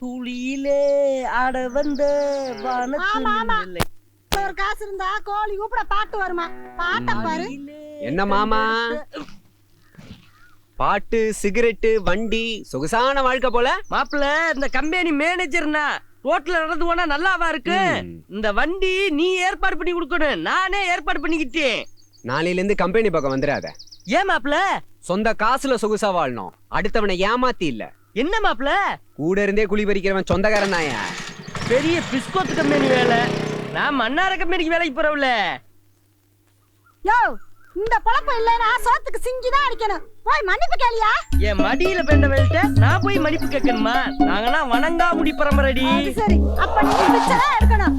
துளியிலே ஆட வந்த வானத்து ஒரு காசு இருந்தா கோழி கூப்பிட பாட்டு வருமா? பாட்ட பாரு. என்ன மாமா, பாட்டு, சிகரெட்டு, வண்டி, சொகுசான வாழ்க்கை போல. மாப்பிள்ள, இந்த கம்பெனி மேனேஜர்னா ரோட்ல நடந்து போனா நல்லாவா இருக்கு? இந்த வண்டி நீ ஏற்பாடு பண்ணி கொடுக்கணும், நானே ஏற்பாடு பண்ணிக்கிட்டேன். நாளையில இருந்து கம்பெனி பக்கம் வந்துடாத. ஏன் மாப்பிள்ள? சொந்த காசுல சொகுசா வாழணும், அடுத்தவனை ஏமாத்தி இல்ல. என்ன மாப்பிள்ள, கூட இருந்தே குழி பறிக்கிறவன் சொந்தக்காரன் தான். பெரிய பிஸ்கோத் கம்பெனி வேலை, நான் மன்னார கம்பெனிக்கு வேலைக்கு போறவல. யோ, இந்த பொழப்பு இல்லைன்னா சோத்துக்கு சிங்கிதான் அடிக்கணும். போய் மன்னிப்பு கேளியா? என் மடியில பெண்ட வேலைட்ட நான் போய் மன்னிப்பு கேட்கணுமா? நாங்கன்னா வணங்கா முடி பரம்பரடி. சரி, அப்ப நீ பிச்சைதான் எடுக்கணும்.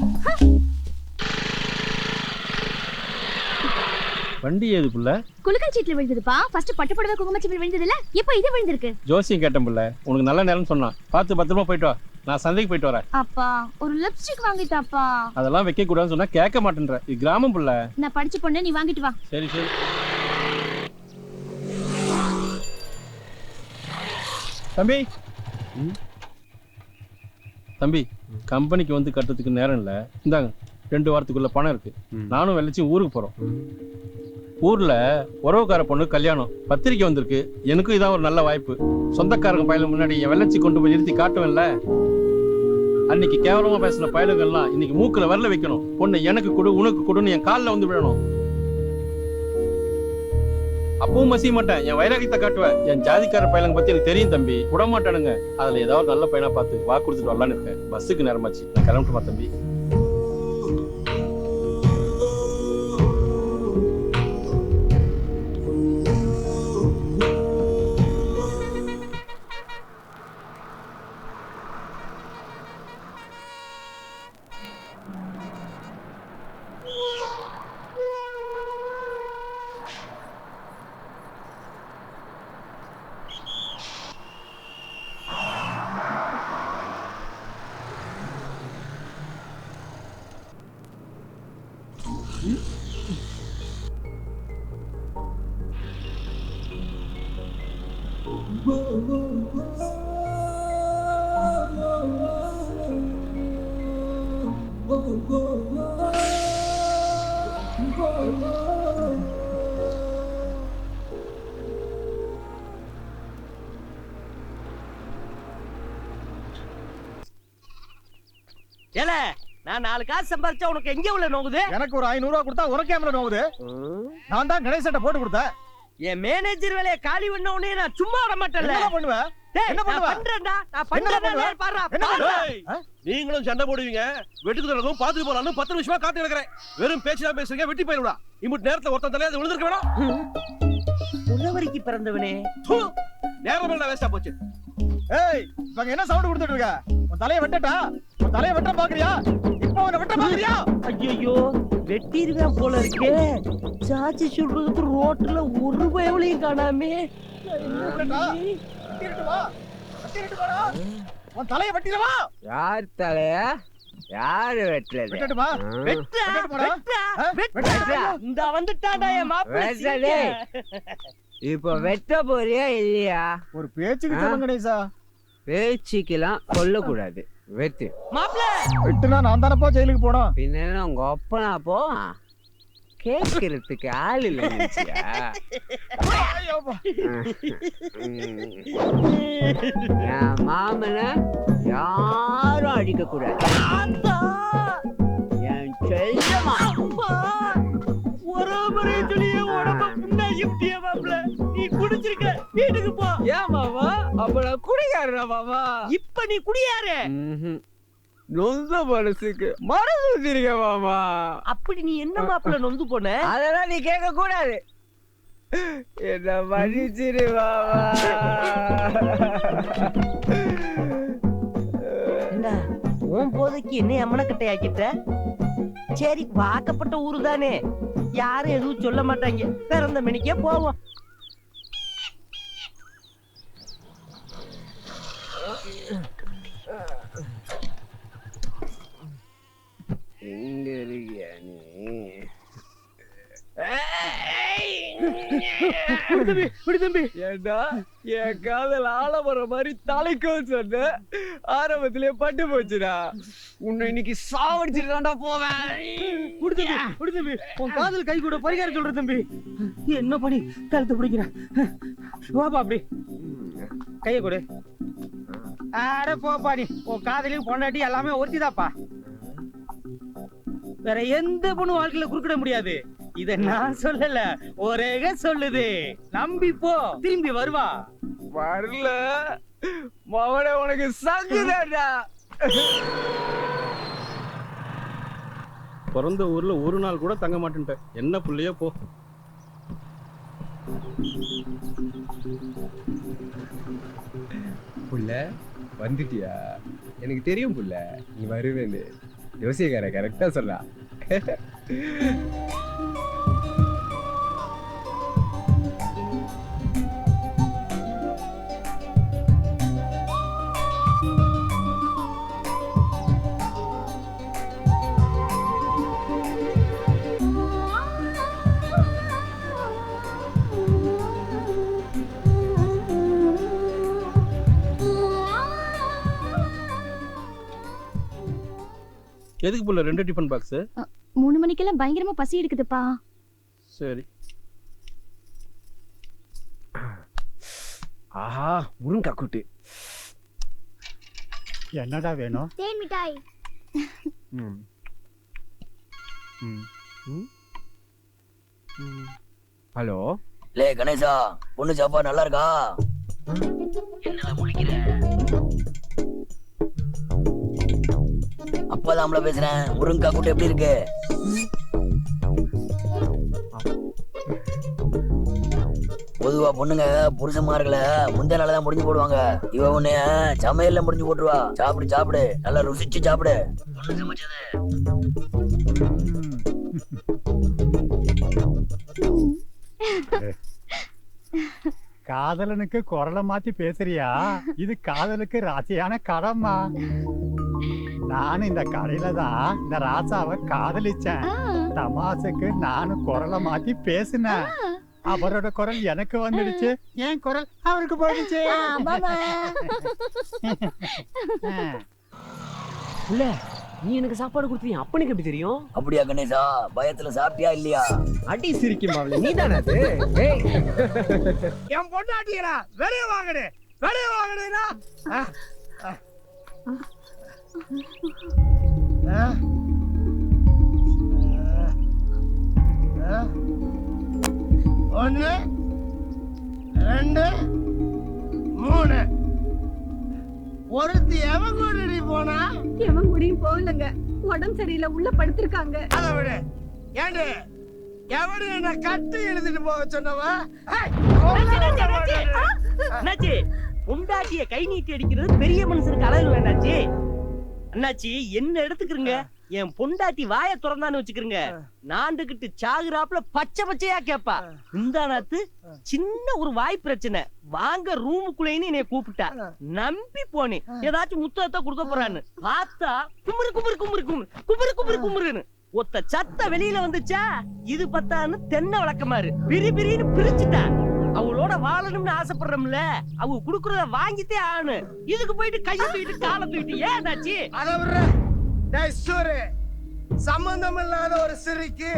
வண்டி ஏது புள்ள? குலுக்கல் சீட்ல விழுந்ததுப்பா. ஃபர்ஸ்ட் பட்டு புடவை குங்குமச்சிப்பில் விழுந்தது இல்ல, இப்போ இது விழுந்திருக்கு. ஜோசியம் கேட்டேன் புள்ள, உனக்கு நல்ல நேரம்னு சொன்னான். பார்த்து பத்திரமா போயிட்டு வா, நான் சந்தைக்கு போயிட்டு வரேன். அப்பா ஒரு லிப்ஸ்டிக் வாங்கிட்டாப்பா. அதெல்லாம் வைக்க கூடாதுன்னு சொன்னா கேட்க மாட்டேன்ற. இது கிராமம் புள்ள. நான் படிச்ச பொண்ணு, நீ வாங்கிட்டு வா. சரி சரி. தம்பி தம்பி, கம்பெனிக்கு வந்து கட்டுறதுக்கு நேரம் இல்ல. இந்தாங்க 2 வாரத்துக்குள்ள பணம் இருக்கு. நானும் வெள்ளச்சி ஊருக்கு போறோம். ஊர்ல உறவுக்கார பொண்ணு கல்யாணம், பத்திரிக்கை வந்திருக்கு. எனக்கும் இதான் ஒரு நல்ல வாய்ப்பு. சொந்தக்காரங்க பயில முன்னாடி என் வெள்ளச்சி கொண்டு போய் நிறுத்தி காட்டுவேன்ல. அன்னைக்கு கேவலமா பேசின பயலுங்கள்லாம் இன்னைக்கு மூக்குல வரல வைக்கணும். பொண்ணு எனக்கு கொடு, உனக்கு கொடுன்னு என் காலில் வந்து விடணும். அப்பவும் மசிய மாட்டேன், என் வைராகியத்தை காட்டுவேன். என் ஜாதிக்கார பயிலங்க பத்தி எனக்கு தெரியும் தம்பி, விட மாட்டானுங்க. அதுல ஏதாவது நல்ல பையனா பார்த்து வாக்கு கொடுத்துட்டு வரலான்னு இருக்கேன். பஸ்ஸுக்கு நேரமாச்சு, நான் கிளம்பிட்டுமா தம்பி. ஏல, நான் 4 காசு சம்பாதிச்சா உனக்கு எங்க உள்ள நோகுது? எனக்கு ஒரு 500 ரூபா கொடுத்தா உனக்கு கேமரா நோகுது. நான் தான் கணேசட்ட போட்டு கொடுத்தேன். என் மேனேஜர் வேலைய காலி பண்ண உடனே நான் சும்மா விட மாட்டேன்ல. என்ன பண்ணுவேன்? என்ன பண்றேன்டா? நான் பண்றேன்டா, பாறா. நீங்களும் சண்டை போடுவீங்க, வெட்டுக்கு நடக்கும் பாத்துட்டு போறானு 10 நிமிஷமா காத்து கிடக்குறேன். வெறும் பேச்சா பேசுறீங்க, வெட்டி போயிடுடா. இம்புட் நேரத்துல ஒருத்தன் தலையில விழுந்திருக்க வேணாம். உழவரிக்கு பிறந்தவனே, நேரம் எல்லாம் வேஸ்டா போச்சு. ஏய், இவங்க என்ன சவுண்ட் கொடுத்துட்டு இருக்க? உன் தலைய வெட்டட்டா? உன் தலைய வெட்ட பாக்குறியா? இப்போ உன்னை வெட்ட பாக்குறியா? ஐயோ, வெட்டிருவேன் போல இருக்கே. சாச்சி சொல்றதுக்கு ரோட்ல ஒரு பயவளையும் காணாமே. உன் தலைய வெட்டிடவா? யார் தலைய? யாரு வெட்டல? வெட்டட்டுமா? இந்த வந்துட்டாடா என் மாப்பிள்ளை. இப்போ வெட்ட போறியா இல்லையா? ஒரு பேச்சுக்கு சொல்லுங்க கணேசா. பேச்சுக்கெல்லாம் சொல்லக்கூடாது, வெட்டு. மாப்பிள்ளை வெட்டுனா நான் தானப்பா ஜெயிலுக்கு போனோம். பின்ன உங்க ஒப்பனா போ, கேட்கறதுக்கு ஆள் இல்ல. என் மாமன யாரும் அடிக்க கூடாது. என் செல்லமா நீ குடிச்சிருக்க, வீட்டுக்கு போ. ஏன் மாமா? அப்ப நான் குடிக்காரனா மாமா? இப்ப நீ குடியாரு. நொந்த மனசுக்கு மனசு வச்சிருக்க மாமா. அப்படி நீ என்ன மாப்பிள்ள நொந்து போன? அதெல்லாம் நீ கேட்க கூடாது. என்ன மன்னிச்சிரு மாமா. என்ன உன் போதைக்கு என்ன அம்மனக்கட்டை ஆக்கிட்ட? சரி, வாக்கப்பட்ட ஊரு தானே, யாரும் எதுவும் சொல்ல மாட்டாங்க. பிறந்த மணிக்கே போவோம். எங்க இருக்கியா நீ? தம்பி ஏண்டா என் காதல் ஆலமர மாதிரி தலைக்கும் சொன்ன ஆரம்பத்திலே பட்டு போச்சுடா. உன்னை இன்னைக்கு சாவடிச்சுட்டாண்டா போவேன். தம்பி உன் காதல் கை கூட பரிகாரம் சொல்ற தம்பி. என்ன பண்ணி கழுத்து பிடிக்கிறேன். வாப்பா அப்படி கைய கொடு. அட போப்பா, நீ உன் காதலையும் பொண்டாட்டி எல்லாமே ஒருத்திதாப்பா. வேற எந்த பொண்ணு வாழ்க்கையில குறுக்கிட முடியாது. இத நான் சொல்லல, ஒரே சொல்லுது. நம்பி போ, திரும்பி வருவா. வரல மவனே உனக்கு சங்குதாடா. பிறந்த ஊர்ல ஒரு நாள் கூட தங்க மாட்டேன்ட்டேன். என்ன புள்ளையோ போ. புள்ள வந்துட்டியா? எனக்கு தெரியும் புள்ள நீ வருவேன்னு. யோசிக்கார கரெக்டா சொல்லா. எதுக்கு புள்ள 2 டிஃபன் பாக்ஸ்? 3 மணிக்கெல்லாம் பயங்கரமா பசி எடுக்குதுப்பா. சரி. ஆஹா முருங்கா கூட்டு. என்னடா வேணும்? தேன் மிட்டாய். ஹலோ லே கணேசா, பொண்ணு சாப்பாடு நல்லா இருக்கா? என்னல முழிக்கிற? அப்பதாம்ல பேசுறேன். முருங்கா கூட்டு எப்படி இருக்கு? பொதுவா பொண்ணுங்க புருஷன்மார்களை முந்தைய நாளதான் முடிஞ்சு போடுவாங்க. இவ உன்னைய சமையல்ல முடிஞ்சு போட்டுருவா. சாப்பிடு சாப்பிடு, நல்லா ருசிச்சு சாப்பிடு. பொண்ணு சமைச்சது. காதலனுக்கு குரலை மாத்தி பேசுறியா? இது காதலுக்கு ராசியான கடம்மா. நானும் இந்த கடையில தான் இந்த ராசாவை காதலிச்சேன். தமாசுக்கு நானும் குரலை மாத்தி பேசினேன். அவரோட குரல் எனக்கு வந்துடுச்சு, என் குரல் அவருக்கு போயிடுச்சு. புள்ள நீ எனக்கு சாப்பாடு கொடுத்தீங்க, அப்பனுக்கு எப்படி தெரியும்? அப்படியா கணேசா? பயத்துல சாப்பிட்டியா இல்லையா? அடி சிரிக்கும் பாவல நீ தானே அது? ஏய் என் பொண்டாட்டியரா வெளிய வாங்கடே, வெளிய வாங்கடேனா. ஒன்னு 2 3 ஒருத்தி எவன் கூடி போனா? எவன் கூடயும் போகலங்க, உடம்பு சரியில்லை, உள்ள படுத்திருக்காங்க. அதை விட ஏண்டு எவடு என்ன கட்டி எழுதிட்டு போக சொன்னவா? அண்ணாச்சி, பொண்டாட்டிய கை நீட்டி அடிக்கிறது பெரிய மனுஷனுக்கு அழகு வேண்டாச்சி. அண்ணாச்சி என்ன எடுத்துக்கிறீங்க? என் பொண்டாட்டி வாய திறந்தான்னு வச்சுக்கிறீங்க, நாண்டுகிட்டு சாகுறாப்புல பச்சை பச்சையா கேப்பா. இந்த நாத்து சின்ன ஒரு வாய் பிரச்சனை, வாங்க ரூமுக்குள்ளேன்னு என்னைய கூப்பிட்டா. நம்பி போனேன், ஏதாச்சும் முத்தத்தை கொடுக்க போறான்னு பார்த்தா குமுறு குமுறு குமுறு குமுறு குமுறு குமுறு குமுறுன்னு ஒத்த சத்த வெளியில வந்துச்சா. இது பத்தான்னு தென்னை வழக்கமாறு பிரி பிரின்னு பிரிச்சுட்டா. அவளோட வாழணும்னு ஆசைப்படுறோம்ல, அவங்க குடுக்கறத வாங்கிட்டே ஆகணும். இதுக்கு போயிட்டு கையை தூக்கிட்டு காலை தூக்கிட்டு ஏதாச்சு அதை விடுற. சம்பந்தம் இல்லாத ஒரு சிறிக்கு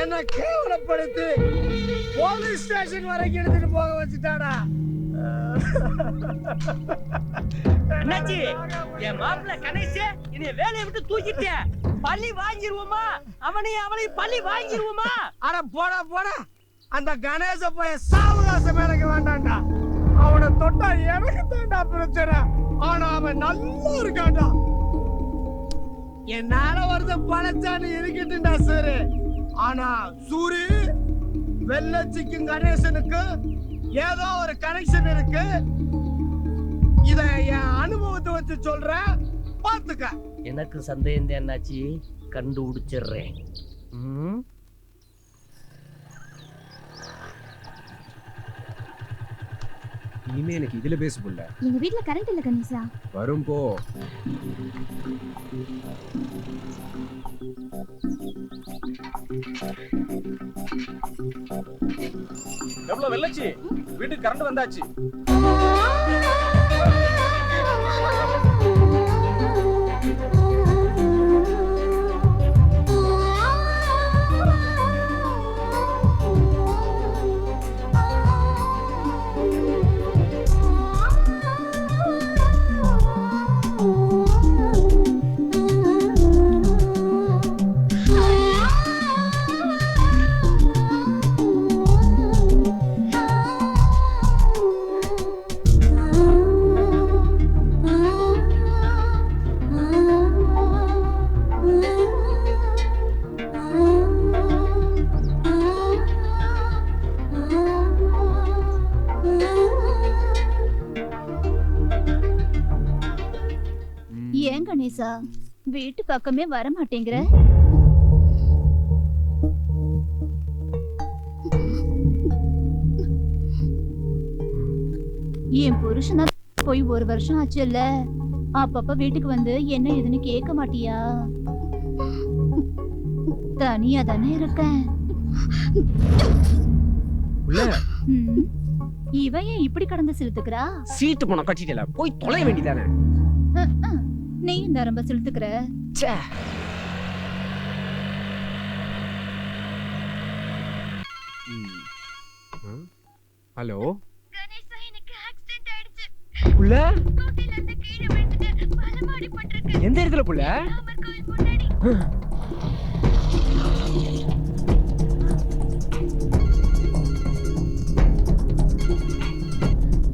என்ன கேவலப்படுத்தி போலீஸ் ஸ்டேஷன் வரைக்கும் எடுத்துட்டு போக வச்சுட்டாடா. அண்ணாச்சி, என் மாப்பிள்ள கணேசே என்னைய வேலையை விட்டு தூக்கிட்டேன். பள்ளி வாங்கிருவோமா? அவனையும் பள்ளி வாங்கிருவோமா? அட போடா போடா, அந்த கணேச போய் சாவகாசம் எனக்கு வேண்டாம்டா. அவனை தொட்டா எனக்கு தாண்டா பிரச்சனை. ஆனா அவன் நல்லா இருக்கான்டா. என்னால வருது பழச்சான்னு இருக்கட்டும்டா சரி. ஆனா சூரி வெள்ளச்சிக்கும் கணேசனுக்கு ஏதோ ஒரு கனெக்ஷன் இருக்கு. இத என் அனுபவத்தை வச்சு சொல்றேன், பாத்துக்க. எனக்கு சந்தேகம் என்னாச்சு, கண்டுபிடிச்சிடுறேன். இனிமே எனக்கு இதுல பேச புள்ள. எங்க வீட்ல கரண்ட் இல்ல கணேசா. வரும் போ. எவ்வளவு ஏமா வெள்ளச்சி வீட்டுக்கு கரண்ட் வந்தாச்சு. ஏன் கணேசா வீட்டு பக்கமே வர மாட்டேங்கிற? என் புருஷனா போய் 1 வருஷம் ஆச்சுல்ல, அப்பப்ப வீட்டுக்கு வந்து என்ன ஏதுன்னு கேட்க மாட்டியா? தனியா தானே இருக்கேன். ம், இவன் ஏன் இப்படி கடந்து சிலுத்துக்கிறா? சீட்டு பணம் கட்டிட்டல போய் தொலைய வேண்டியதானே. நீ இந்த ரொம்ப சிலுத்துக்கிற. ஹலோ கணேசா, எனக்கு ஆக்சிடென்ட் ஆயிடுச்சு. புள்ள ஸ்கூட்டில இருந்து கீழே விழுந்துட்டு பலமாடி பட்டிருக்கு. எந்த இடத்துல புள்ள? ராமர் கோயில் முன்னாடி.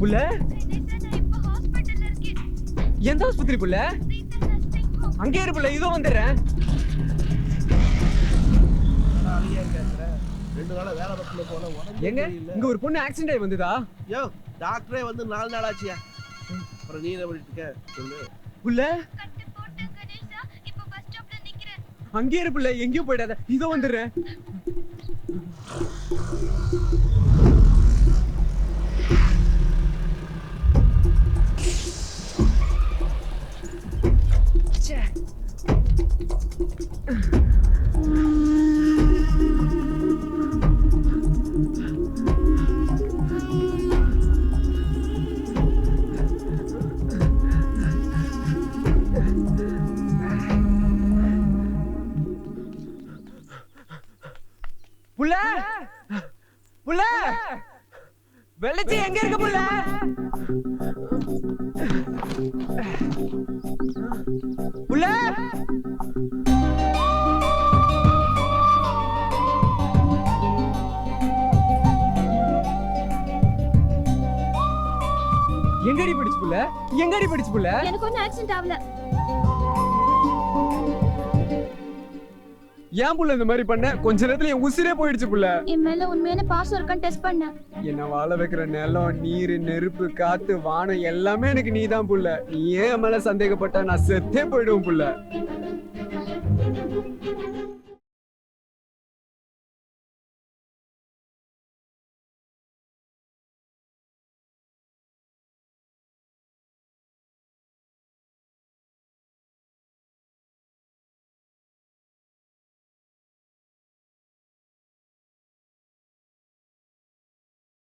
புள்ள கணேசா, நான் இப்ப ஹாஸ்பிடல்ல இருக்கேன். எந்த ஆஸ்பத்திரி புள்ள? Seetha nursing home. அங்கே இரு புள்ள, இதோ வந்துடுறேன். 2 நாளா வேலை பக்கத்துல போன உடம்பு எங்க இங்க ஒரு பொண்ணு ஆக்சிடென்ட் ஆகி வந்ததா? யோ டாக்டரே வந்து 4 நாள் ஆச்சியா. அப்புறம் நீ என்ன பண்ணிட்டு இருக்க சொல்லு. புள்ள கட்டு போட்டு கணேசா, இப்ப பஸ் ஸ்டாப்ல நிக்கிறேன். அங்கே இரு புள்ள, எங்கேயும் போயிடாத, இதோ வந்துடுறேன். புள்ள புள்ள வெள்ளச்சி எங்க இருக்க புள்ள? புள்ள எங்கடி படிச்சு புள்ள? எங்கடி படிச்சு புள்ள? எனக்கு ஒன்னும் ஆக்சிடென்ட் ஆகல. ஏன் புள்ள இந்த மாதிரி பண்ண? கொஞ்ச நேரத்துல என் உசிரே போயிடுச்சு புள்ள. என் மேல உண்மையான பாசம் இருக்கான்னு டெஸ்ட் பண்ணேன். என்ன வாழ வைக்கிற நிலம், நீர், நெருப்பு, காத்து, வானம் எல்லாமே எனக்கு நீதான் புள்ள. நீ ஏன் மேல சந்தேகப்பட்டா நான் செத்தே போயிடுவேன் புள்ள.